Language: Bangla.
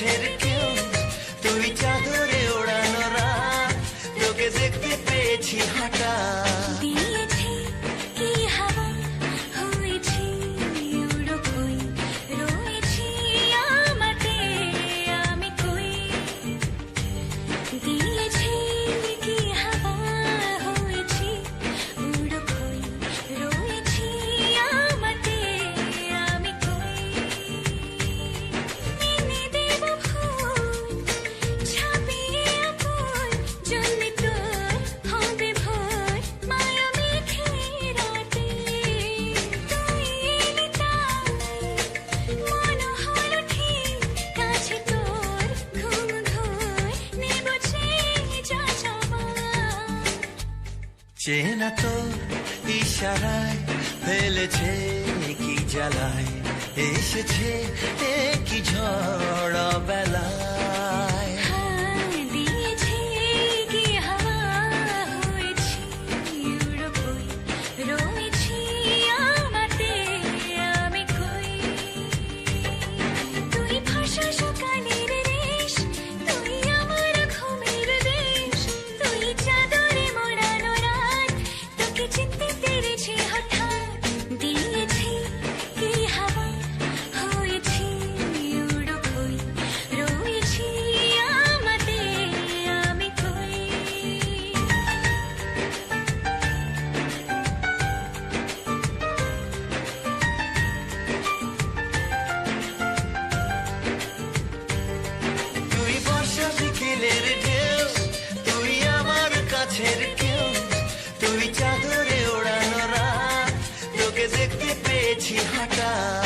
কাছের কেউ, তুই চাদরে ওড়ানো রাত, তোকে দেখতে পেয়েছি হঠাৎ। দিয়েছি কি হাওয়া, হয়েছি উড়ো কই, রয়েছি আমাতে আমি কই। দিয়েছি কি হাওয়া, হয়েছি উড়ো কই, রয়েছি আমাতে আমি কই। এনে দেব ফুল, ছাপিয়ে আপন, জন্মে তোর হবে ভোর, মায়া মেঘে রাতে। তুই এলি তাই, মন হলো ঠিক, কাছে তোর ঘুম ঘোর, নেব চেয়ে যা চাওয়া। চেনা তো ইশারায় ফেলেছে কি জ্বালায়, এসেছে কি ঝড় বেলায়। দিয়েছি কি হাওয়া, হয়েছি উড়ো কই, রয়েছি আমাতে আমি কই। তুই ভাষা সকালের রেশ, তুই আমার ঘুমের দেশ, তুই চাদরে মোড়ানো রাত, তোকে চিনতে পেরেছি হঠাৎ। দিয়েছি কি হাওয়া, হয়েছি উড়ো কই, রয়েছি আমাতে আমি কই। তুই বর্ষা বিকেলের ঢেউ, তুই আমার কাছের কেউ, তুই চাদরে ওড়ানো রাত, তোকে দেখতে পেয়েছি হঠাৎ।